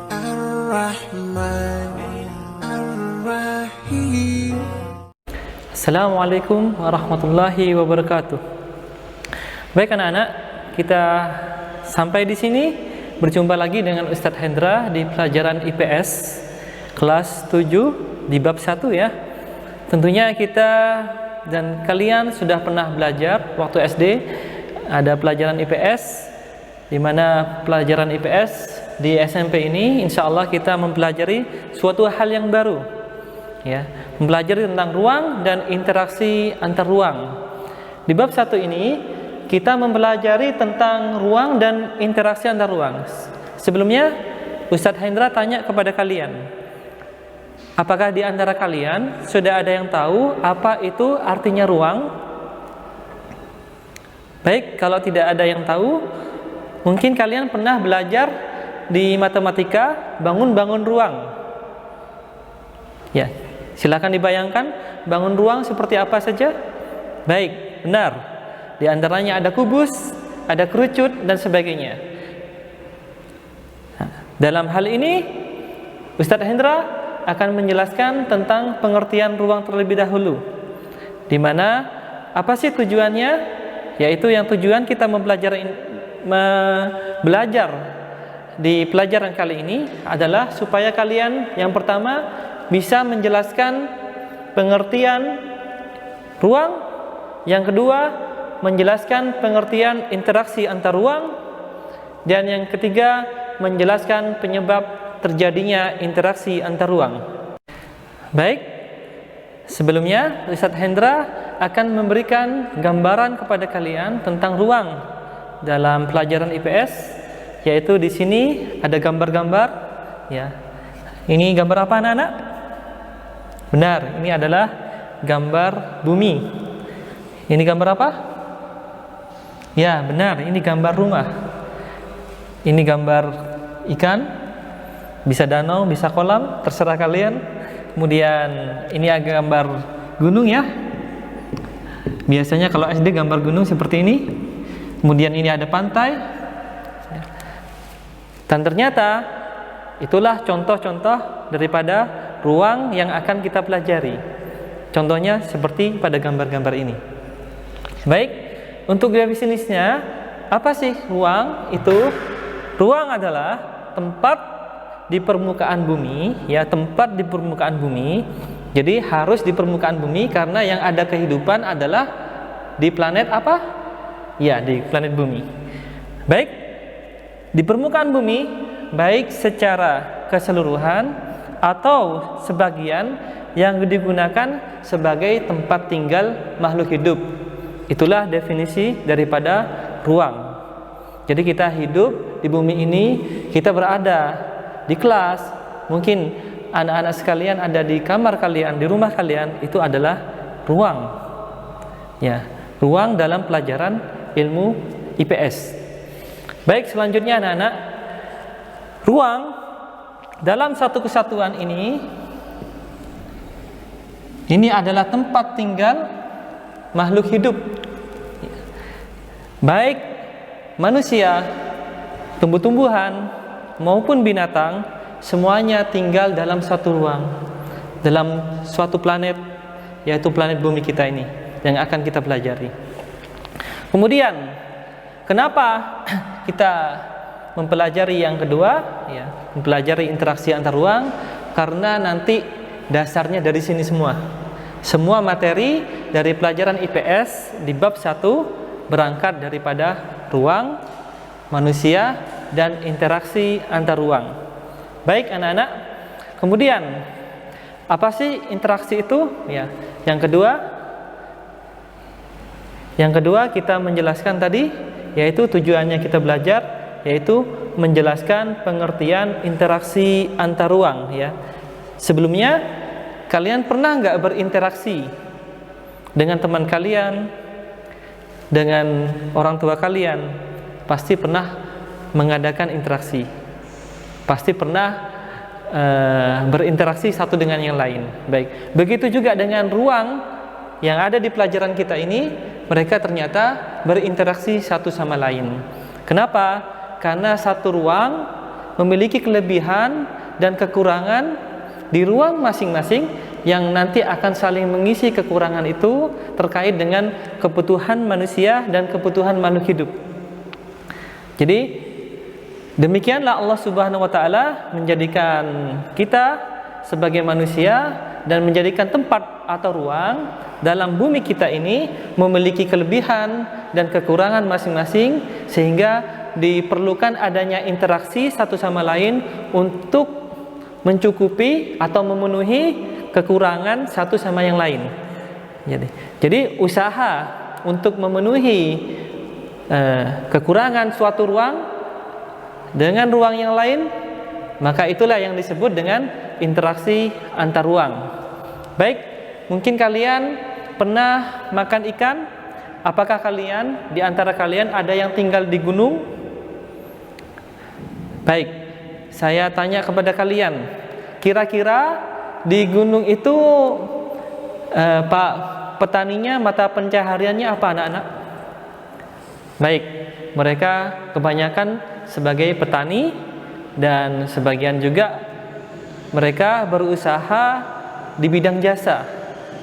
Ar-Rahman Ar-Rahim. Assalamualaikum warahmatullahi wabarakatuh. Baik anak-anak, kita sampai di sini berjumpa lagi dengan Ustadz Hendra di pelajaran IPS kelas 7 di bab 1 ya. Tentunya kita dan kalian sudah pernah belajar waktu SD ada pelajaran IPS, di mana pelajaran IPS di SMP ini insya Allah kita mempelajari suatu hal yang baru ya, mempelajari tentang ruang dan interaksi antar ruang. Di bab 1 ini kita mempelajari tentang ruang dan interaksi antar ruang. Sebelumnya Ustadz Hendra tanya kepada kalian, apakah di antara kalian sudah ada yang tahu apa itu artinya ruang? Baik, kalau tidak ada yang tahu, mungkin kalian pernah belajar di matematika bangun-bangun ruang. Ya, silakan dibayangkan bangun ruang seperti apa saja. Baik, benar. Di antaranya ada kubus, ada kerucut dan sebagainya. Nah, dalam hal ini Ustadz Hendra akan menjelaskan tentang pengertian ruang terlebih dahulu. Di mana apa sih tujuannya? Yaitu yang tujuan kita belajar di pelajaran kali ini adalah supaya kalian yang pertama bisa menjelaskan pengertian ruang, yang kedua menjelaskan pengertian interaksi antar ruang, dan yang ketiga menjelaskan penyebab terjadinya interaksi antar ruang. Baik, sebelumnya Ustadz Hendra akan memberikan gambaran kepada kalian tentang ruang dalam pelajaran IPS, yaitu di sini ada gambar-gambar ya. Ini gambar apa anak-anak? Benar, ini adalah gambar bumi. Ini gambar apa? Ya, benar, ini gambar rumah. Ini gambar ikan, bisa danau, bisa kolam, terserah kalian. Kemudian ini agak gambar gunung ya. Biasanya kalau SD gambar gunung seperti ini. Kemudian ini ada pantai. Dan ternyata itulah contoh-contoh daripada ruang yang akan kita pelajari. Contohnya seperti pada gambar-gambar ini. Baik, untuk definisinya, apa sih ruang itu? Ruang adalah tempat di permukaan bumi, ya, tempat di permukaan bumi. Jadi harus di permukaan bumi karena yang ada kehidupan adalah di planet apa? Ya, di planet bumi. Baik, di permukaan bumi, baik secara keseluruhan atau sebagian yang digunakan sebagai tempat tinggal makhluk hidup. Itulah definisi daripada ruang. Jadi kita hidup di bumi ini, kita berada di kelas, mungkin anak-anak sekalian ada di kamar kalian, di rumah kalian, itu adalah ruang. Ya, ruang dalam pelajaran ilmu IPS. Baik, selanjutnya anak-anak, ruang dalam satu kesatuan ini adalah tempat tinggal makhluk hidup. Baik manusia, tumbuh-tumbuhan maupun binatang, semuanya tinggal dalam satu ruang, dalam suatu planet, yaitu planet bumi kita ini yang akan kita pelajari. Kemudian kenapa kita mempelajari yang kedua, ya, mempelajari interaksi antar ruang? Karena nanti dasarnya dari sini semua. Semua materi dari pelajaran IPS di bab 1 berangkat daripada ruang, manusia, dan interaksi antar ruang. Baik anak-anak, kemudian apa sih interaksi itu? Ya, yang kedua kita menjelaskan tadi, yaitu tujuannya kita belajar, yaitu menjelaskan pengertian interaksi antar ruang. Ya, sebelumnya kalian pernah nggak berinteraksi dengan teman kalian, dengan orang tua kalian? Pasti pernah mengadakan interaksi, pasti pernah berinteraksi satu dengan yang lain. Baik, begitu juga dengan ruang yang ada di pelajaran kita ini, mereka ternyata berinteraksi satu sama lain. Kenapa? Karena satu ruang memiliki kelebihan dan kekurangan di ruang masing-masing yang nanti akan saling mengisi kekurangan itu terkait dengan kebutuhan manusia dan kebutuhan makhluk hidup. Jadi demikianlah Allah Subhanahu wa taala menjadikan kita sebagai manusia dan menjadikan tempat atau ruang dalam bumi kita ini memiliki kelebihan dan kekurangan masing-masing, sehingga diperlukan adanya interaksi satu sama lain untuk mencukupi atau memenuhi kekurangan satu sama yang lain. Jadi usaha untuk memenuhi kekurangan suatu ruang dengan ruang yang lain, maka itulah yang disebut dengan interaksi antar ruang. Baik, mungkin kalian pernah makan ikan. Apakah kalian, di antara kalian ada yang tinggal di gunung? Baik, saya tanya kepada kalian, kira-kira di gunung itu Pak petaninya mata pencahariannya apa, anak-anak? Baik, mereka kebanyakan sebagai petani dan sebagian juga mereka berusaha di bidang jasa.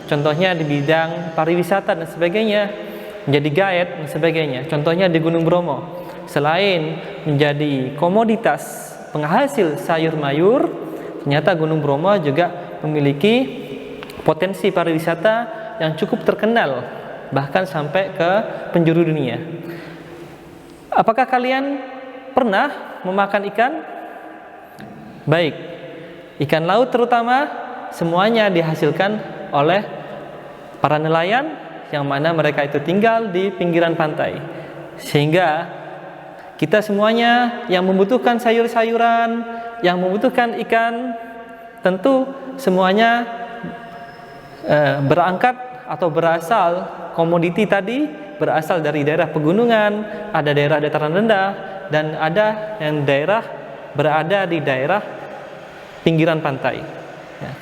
Contohnya di bidang pariwisata dan sebagainya, menjadi guide dan sebagainya. Contohnya di Gunung Bromo, selain menjadi komoditas penghasil sayur mayur, ternyata Gunung Bromo juga memiliki potensi pariwisata yang cukup terkenal, bahkan sampai ke penjuru dunia. Apakah kalian pernah memakan ikan? Baik, ikan laut terutama semuanya dihasilkan oleh para nelayan yang mana mereka itu tinggal di pinggiran pantai. Sehingga kita semuanya yang membutuhkan sayur-sayuran, yang membutuhkan ikan, tentu semuanya berangkat atau berasal komoditi tadi berasal dari daerah pegunungan, ada daerah dataran rendah, dan ada yang daerah berada di daerah pinggiran pantai.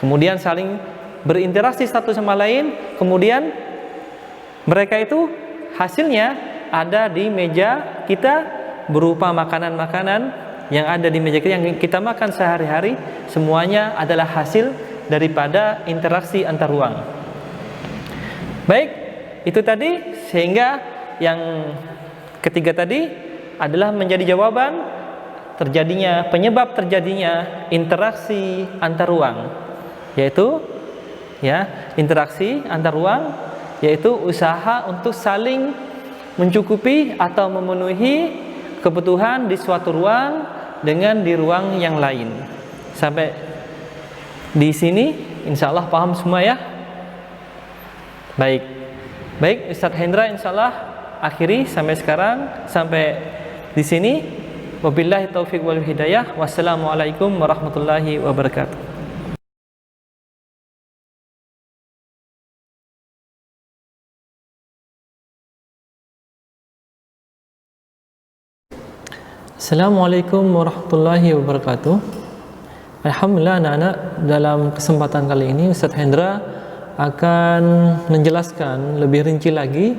Kemudian saling berinteraksi satu sama lain, kemudian mereka itu hasilnya ada di meja kita berupa makanan-makanan yang ada di meja kita yang kita makan sehari-hari, semuanya adalah hasil daripada interaksi antar ruang. Baik, itu tadi, sehingga yang ketiga tadi adalah menjadi jawaban penyebab terjadinya interaksi antar ruang, yaitu interaksi antar ruang, yaitu usaha untuk saling mencukupi atau memenuhi kebutuhan di suatu ruang dengan di ruang yang lain. Sampai di sini insya Allah paham semua ya? Baik, Ustadz Hendra insya Allah akhiri sampai sekarang, sampai di sini. Wabillahi taufiq wal hidayah. Wassalamualaikum warahmatullahi wabarakatuh. Assalamualaikum warahmatullahi wabarakatuh. Alhamdulillah anak-anak, dalam kesempatan kali ini Ustadz Hendra akan menjelaskan lebih rinci lagi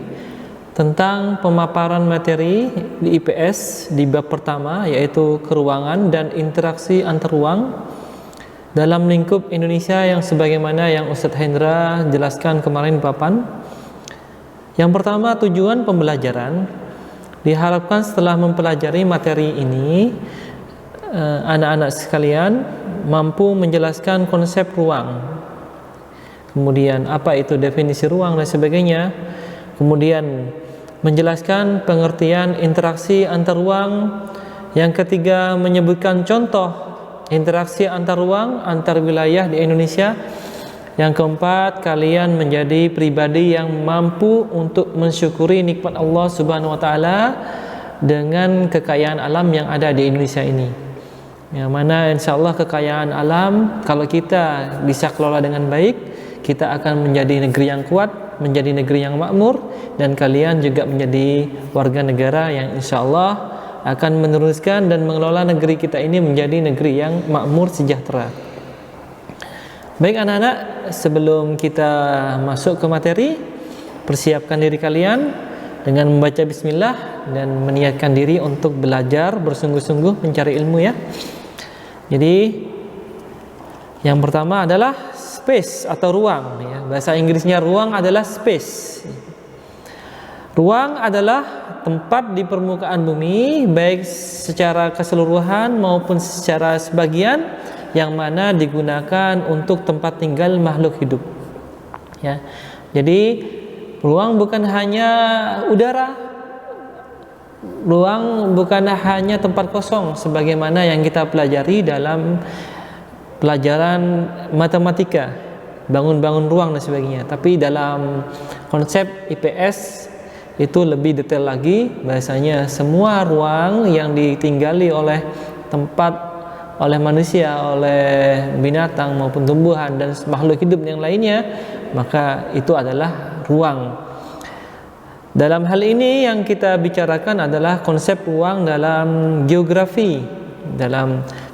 tentang pemaparan materi di IPS di bab pertama, yaitu keruangan dan interaksi antar ruang dalam lingkup Indonesia, yang sebagaimana yang Ustadz Hendra jelaskan kemarin papan. Yang pertama, tujuan pembelajaran. Diharapkan setelah mempelajari materi ini, anak-anak sekalian mampu menjelaskan konsep ruang, kemudian apa itu definisi ruang dan sebagainya, kemudian menjelaskan pengertian interaksi antar ruang. Yang ketiga, menyebutkan contoh interaksi antar ruang antar wilayah di Indonesia. Yang keempat, kalian menjadi pribadi yang mampu untuk mensyukuri nikmat Allah Subhanahu wa taala dengan kekayaan alam yang ada di Indonesia ini. Yang mana insyaallah kekayaan alam kalau kita bisa kelola dengan baik, kita akan menjadi negeri yang kuat, menjadi negeri yang makmur, dan kalian juga menjadi warga negara yang insyaallah akan meneruskan dan mengelola negeri kita ini menjadi negeri yang makmur sejahtera. Baik anak-anak, sebelum kita masuk ke materi, persiapkan diri kalian dengan membaca bismillah dan meniatkan diri untuk belajar bersungguh-sungguh mencari ilmu ya. Jadi yang pertama adalah space atau ruang, ya. Bahasa Inggrisnya ruang adalah space. Ruang adalah tempat di permukaan bumi, baik secara keseluruhan maupun secara sebagian, yang mana digunakan untuk tempat tinggal makhluk hidup, ya. Jadi ruang bukan hanya udara, ruang bukan hanya tempat kosong sebagaimana yang kita pelajari dalam pelajaran matematika, bangun-bangun ruang dan sebagainya. Tapi dalam konsep IPS itu lebih detail lagi, bahasanya semua ruang yang ditinggali oleh oleh manusia, oleh binatang maupun tumbuhan dan makhluk hidup yang lainnya, maka itu adalah ruang. Dalam hal ini yang kita bicarakan adalah konsep ruang dalam geografi,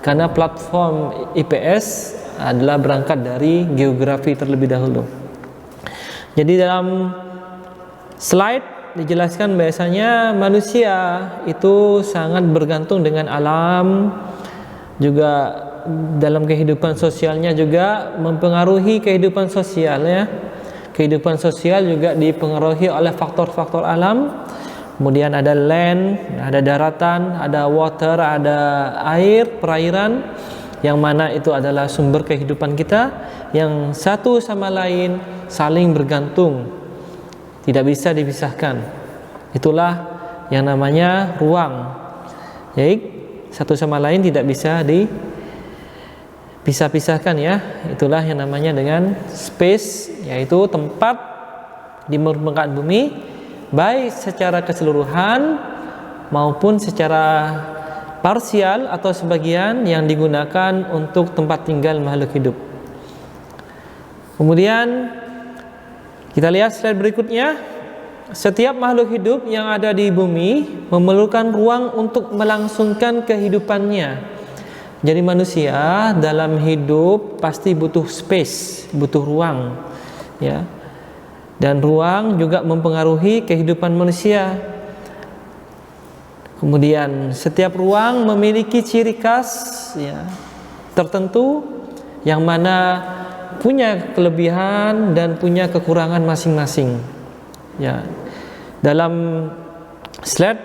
karena platform IPS adalah berangkat dari geografi terlebih dahulu. Jadi dalam slide dijelaskan bahasanya manusia itu sangat bergantung dengan alam, juga dalam kehidupan sosialnya juga mempengaruhi kehidupan sosial, ya. Kehidupan sosial juga dipengaruhi oleh faktor-faktor alam. Kemudian ada land, ada daratan, ada water, ada air, perairan, yang mana itu adalah sumber kehidupan kita, yang satu sama lain saling bergantung, tidak bisa dipisahkan. Itulah yang namanya ruang. Baik, satu sama lain tidak bisa dipisah-pisahkan, ya. Itulah yang namanya dengan space, yaitu tempat di permukaan bumi, baik secara keseluruhan maupun secara parsial atau sebagian, yang digunakan untuk tempat tinggal makhluk hidup. Kemudian kita lihat slide berikutnya. Setiap makhluk hidup yang ada di bumi memerlukan ruang untuk melangsungkan kehidupannya. Jadi manusia dalam hidup pasti butuh space, butuh ruang, ya. Dan ruang juga mempengaruhi kehidupan manusia. Kemudian setiap ruang memiliki ciri khas, ya, tertentu, yang mana punya kelebihan dan punya kekurangan masing-masing, ya. Dalam slide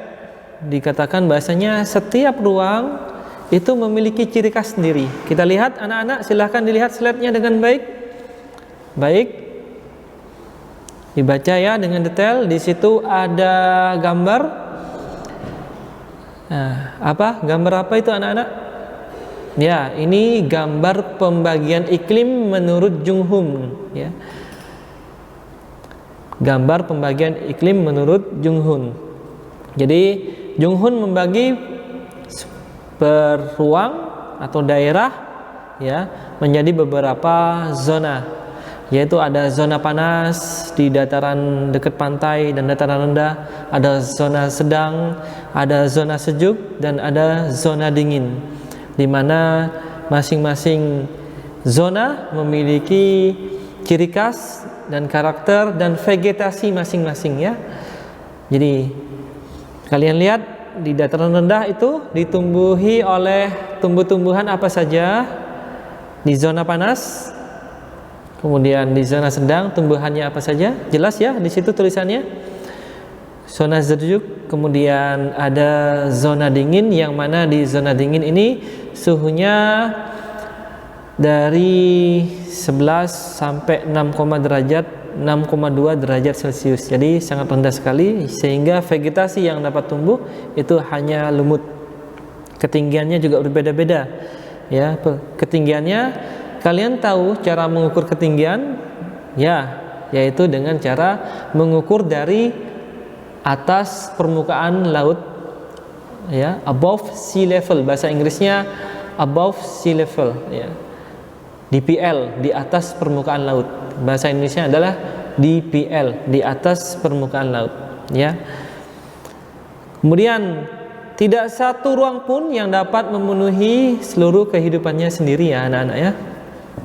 dikatakan bahasanya setiap ruang itu memiliki ciri khas sendiri. Kita lihat anak-anak, silahkan dilihat slide-nya dengan baik. Baik, dibaca ya dengan detail. Di situ ada gambar. Nah, gambar apa itu anak-anak? Ya, ini gambar pembagian iklim menurut Junghun, ya. Gambar pembagian iklim menurut Junghun. Jadi Junghun membagi per ruang atau daerah, ya, menjadi beberapa zona, yaitu ada zona panas di dataran dekat pantai dan dataran rendah, ada zona sedang, ada zona sejuk, dan ada zona dingin, di mana masing-masing zona memiliki ciri khas dan karakter dan vegetasi masing-masing, ya. Jadi kalian lihat di dataran rendah itu ditumbuhi oleh tumbuh-tumbuhan apa saja di zona panas. Kemudian di zona sedang tumbuhannya apa saja? Jelas ya di situ tulisannya. Zona sejuk, kemudian ada zona dingin, yang mana di zona dingin ini suhunya dari 11 sampai 6,2 derajat Celcius. Jadi sangat rendah sekali, sehingga vegetasi yang dapat tumbuh itu hanya lumut. Ketinggiannya juga berbeda-beda, ya. Ketinggiannya, kalian tahu cara mengukur ketinggian? Ya, yaitu dengan cara mengukur dari atas permukaan laut, ya, above sea level. Bahasa Inggrisnya above sea level, ya. DPL, di atas permukaan laut. Bahasa Indonesia adalah DPL, di atas permukaan laut, ya. Kemudian tidak satu ruang pun yang dapat memenuhi seluruh kehidupannya sendiri, ya anak-anak, ya.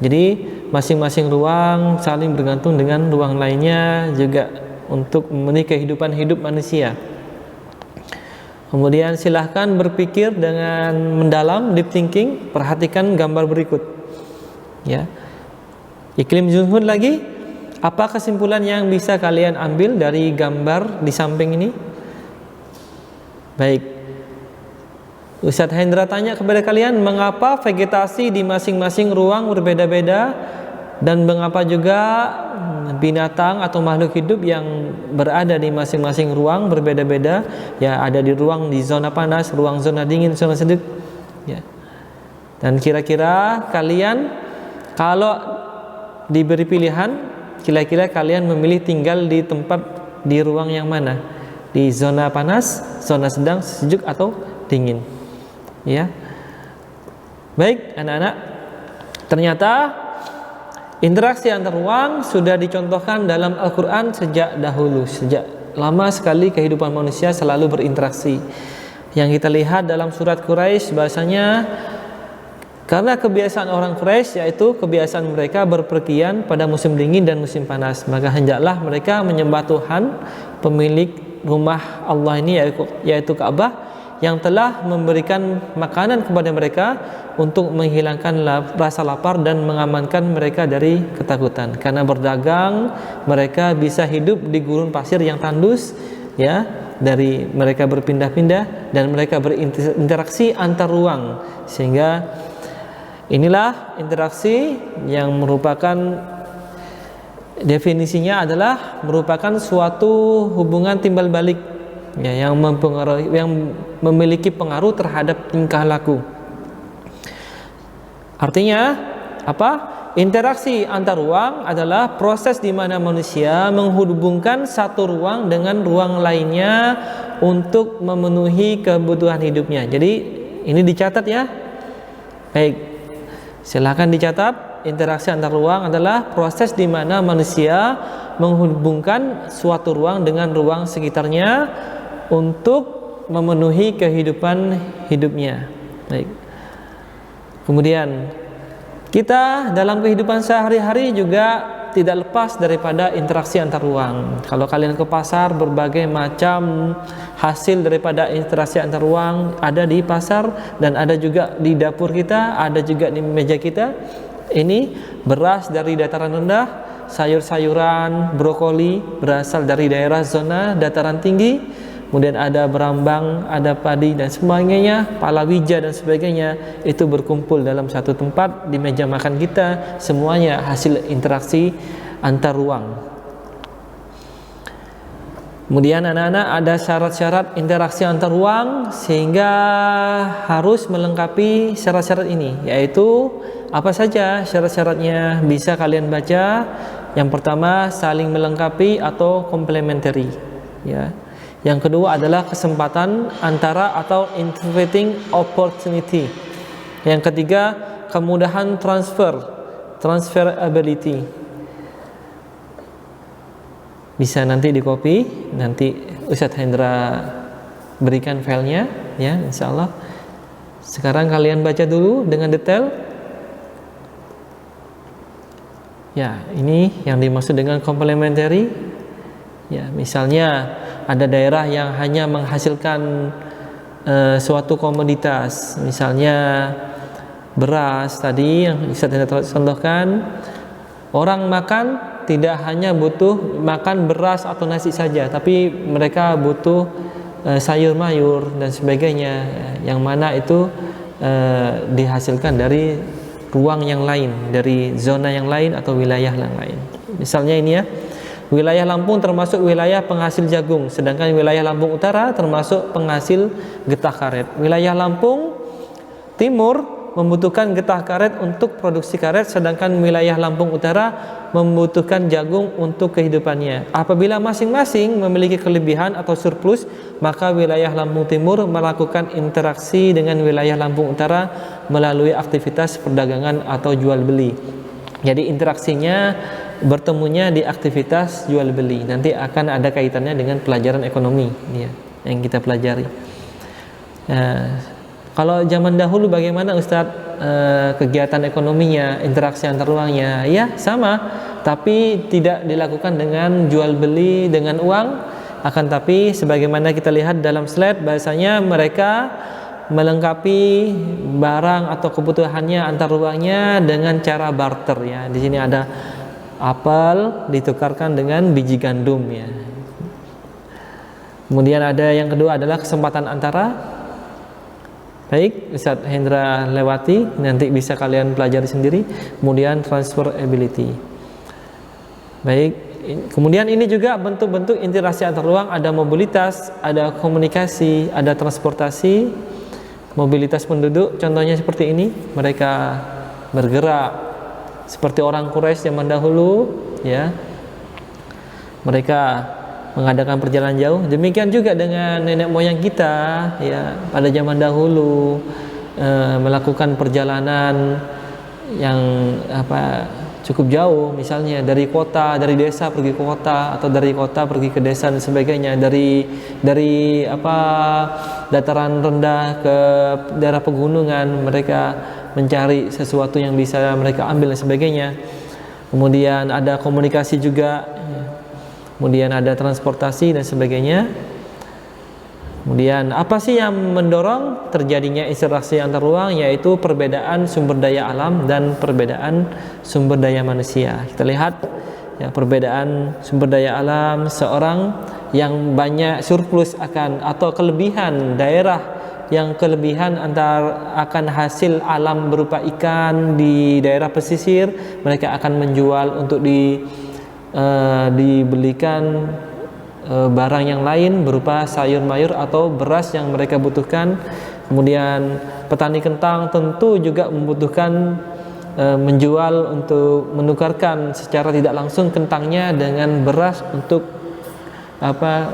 Jadi masing-masing ruang saling bergantung dengan ruang lainnya juga untuk memenuhi kehidupan hidup manusia. Kemudian silahkan berpikir dengan mendalam, deep thinking, perhatikan gambar berikut. Ya. Iklim zuhud lagi, apa kesimpulan yang bisa kalian ambil dari gambar di samping ini? Baik. Ustadz Hendra tanya kepada kalian, mengapa vegetasi di masing-masing ruang berbeda-beda dan mengapa juga binatang atau makhluk hidup yang berada di masing-masing ruang berbeda-beda, ya, ada di ruang di zona panas, ruang zona dingin, zona sejuk, ya. Dan kira-kira kalian kalau diberi pilihan, kira-kira kalian memilih tinggal di tempat di ruang yang mana? Di zona panas, zona sedang, sejuk atau dingin? Ya. Baik, anak-anak. Ternyata interaksi antar ruang sudah dicontohkan dalam Al-Quran sejak dahulu, sejak lama sekali kehidupan manusia selalu berinteraksi. Yang kita lihat dalam surat Quraisy bahasanya, karena kebiasaan orang Quraisy yaitu kebiasaan mereka berpergian pada musim dingin dan musim panas, maka hendaklah mereka menyembah Tuhan pemilik rumah Allah ini, yaitu Ka'bah, yang telah memberikan makanan kepada mereka untuk menghilangkan rasa lapar dan mengamankan mereka dari ketakutan. Karena berdagang mereka bisa hidup di gurun pasir yang tandus, ya, dari mereka berpindah-pindah dan mereka berinteraksi antar ruang, sehingga inilah interaksi yang merupakan definisinya adalah merupakan suatu hubungan timbal balik, ya, yang memiliki pengaruh terhadap tingkah laku. Artinya apa? Interaksi antar ruang adalah proses di mana manusia menghubungkan satu ruang dengan ruang lainnya untuk memenuhi kebutuhan hidupnya. Jadi ini dicatat ya. Baik, silakan dicatat. Interaksi antar ruang adalah proses di mana manusia menghubungkan suatu ruang dengan ruang sekitarnya untuk memenuhi kehidupan hidupnya. Baik. Kemudian kita dalam kehidupan sehari-hari juga tidak lepas daripada interaksi antar ruang. Kalau kalian ke pasar, berbagai macam hasil daripada interaksi antar ruang ada di pasar dan ada juga di dapur kita, ada juga di meja kita. Ini beras dari dataran rendah, sayur-sayuran, brokoli berasal dari daerah zona dataran tinggi, kemudian ada berambang, ada padi dan sebagainya, palawija dan sebagainya, itu berkumpul dalam satu tempat di meja makan kita, semuanya hasil interaksi antar ruang. Kemudian anak-anak, ada syarat-syarat interaksi antar ruang sehingga harus melengkapi syarat-syarat ini, yaitu apa saja syarat-syaratnya bisa kalian baca. Yang pertama, saling melengkapi atau complementary, ya. Yang kedua adalah kesempatan antara atau integrating opportunity. Yang ketiga, kemudahan transferability. Bisa nanti di copy, nanti Ustadz Hendra berikan filenya, ya, insya Allah. Sekarang kalian baca dulu dengan detail. Ya, ini yang dimaksud dengan complementary. Ya, misalnya ada daerah yang hanya menghasilkan suatu komoditas, misalnya beras tadi yang bisa kita contohkan. Orang makan tidak hanya butuh makan beras atau nasi saja, tapi mereka butuh sayur mayur dan sebagainya, yang mana itu dihasilkan dari ruang yang lain, dari zona yang lain atau wilayah yang lain. Misalnya ini ya, wilayah Lampung termasuk wilayah penghasil jagung, sedangkan wilayah Lampung Utara termasuk penghasil getah karet. Wilayah Lampung Timur membutuhkan getah karet untuk produksi karet, sedangkan wilayah Lampung Utara membutuhkan jagung untuk kehidupannya. Apabila masing-masing memiliki kelebihan atau surplus, maka wilayah Lampung Timur melakukan interaksi dengan wilayah Lampung Utara melalui aktivitas perdagangan atau jual beli. Jadi interaksinya bertemunya di aktivitas jual beli. Nanti akan ada kaitannya dengan pelajaran ekonomi, ya, yang kita pelajari. Kalau zaman dahulu bagaimana Ustadz kegiatan ekonominya, interaksi antar ruangnya? Ya sama, tapi tidak dilakukan dengan jual beli dengan uang. Akan tapi sebagaimana kita lihat dalam slide, bahasanya mereka melengkapi barang atau kebutuhannya antar ruangnya dengan cara barter ya. Di sini ada apel ditukarkan dengan biji gandum ya. Kemudian ada yang kedua adalah kesempatan antara. Baik, Ustaz Hendra lewati, nanti bisa kalian pelajari sendiri. Kemudian transferability. Baik, kemudian ini juga bentuk-bentuk interaksi antar ruang, ada mobilitas, ada komunikasi, ada transportasi, mobilitas penduduk. Contohnya seperti ini, mereka bergerak seperti orang Quraisy zaman dahulu, ya. Mereka mengadakan perjalanan jauh. Demikian juga dengan nenek moyang kita ya pada zaman dahulu melakukan perjalanan yang cukup jauh, misalnya dari desa pergi ke kota, atau dari kota pergi ke desa dan sebagainya, dari dataran rendah ke daerah pegunungan, mereka mencari sesuatu yang bisa mereka ambil dan sebagainya. Kemudian ada komunikasi juga, kemudian ada transportasi dan sebagainya. Kemudian apa sih yang mendorong terjadinya interaksi antar ruang? Yaitu perbedaan sumber daya alam dan perbedaan sumber daya manusia. Kita lihat ya, perbedaan sumber daya alam, seorang yang banyak surplus atau kelebihan daerah, yang kelebihan akan hasil alam berupa ikan di daerah pesisir, mereka akan menjual untuk dibelikan barang yang lain berupa sayur mayur atau beras yang mereka butuhkan. Kemudian petani kentang tentu juga membutuhkan menjual untuk menukarkan secara tidak langsung kentangnya dengan beras untuk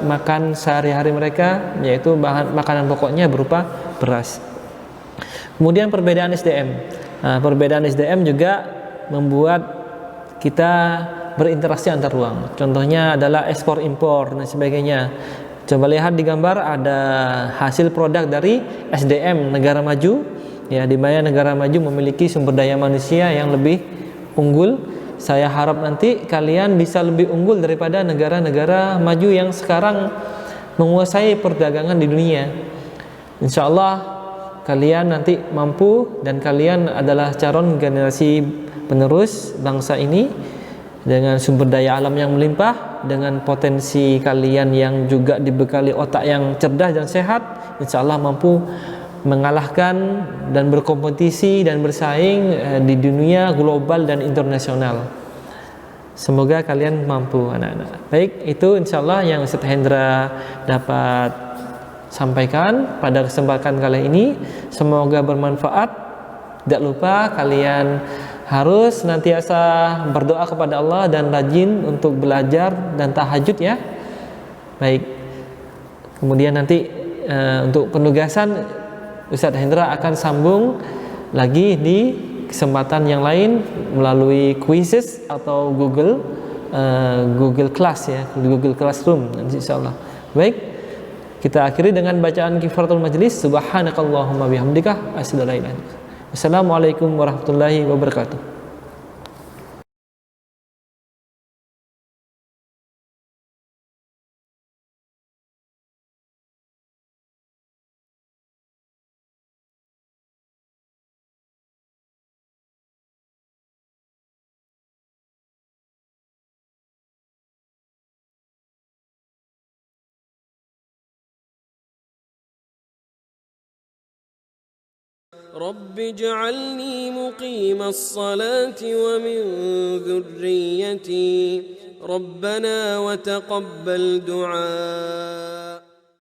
makan sehari-hari mereka, yaitu bahan makanan pokoknya berupa beras. Kemudian perbedaan SDM. Perbedaan SDM juga membuat kita berinteraksi antar ruang. Contohnya adalah ekspor impor dan sebagainya. Coba lihat di gambar, ada hasil produk dari SDM negara maju ya, di mana negara maju memiliki sumber daya manusia yang lebih unggul. Saya harap nanti kalian bisa lebih unggul daripada negara-negara maju yang sekarang menguasai perdagangan di dunia. Insya Allah kalian nanti mampu, dan kalian adalah calon generasi penerus bangsa ini dengan sumber daya alam yang melimpah, dengan potensi kalian yang juga dibekali otak yang cerdas dan sehat. Insya Allah mampu mengalahkan dan berkompetisi dan bersaing di dunia global dan internasional. Semoga kalian mampu, anak-anak. Baik, itu insya Allah yang Ustaz Hendra dapat sampaikan pada kesempatan kali ini. Semoga bermanfaat. Tidak lupa kalian harus senantiasa berdoa kepada Allah dan rajin untuk belajar dan tahajud ya. Baik. Kemudian nanti untuk penugasan Ustaz Hendra akan sambung lagi di kesempatan yang lain melalui quizzes atau Google Class ya, Google Classroom insyaallah. Baik. Kita akhiri dengan bacaan kifaratul majlis. Subhanakallahumma bihamdika asyhadu an la ilaha illa anta. Assalamualaikum warahmatullahi wabarakatuh. رب اجعلني مقيم الصلاة ومن ذريتي ربنا وتقبل دعاء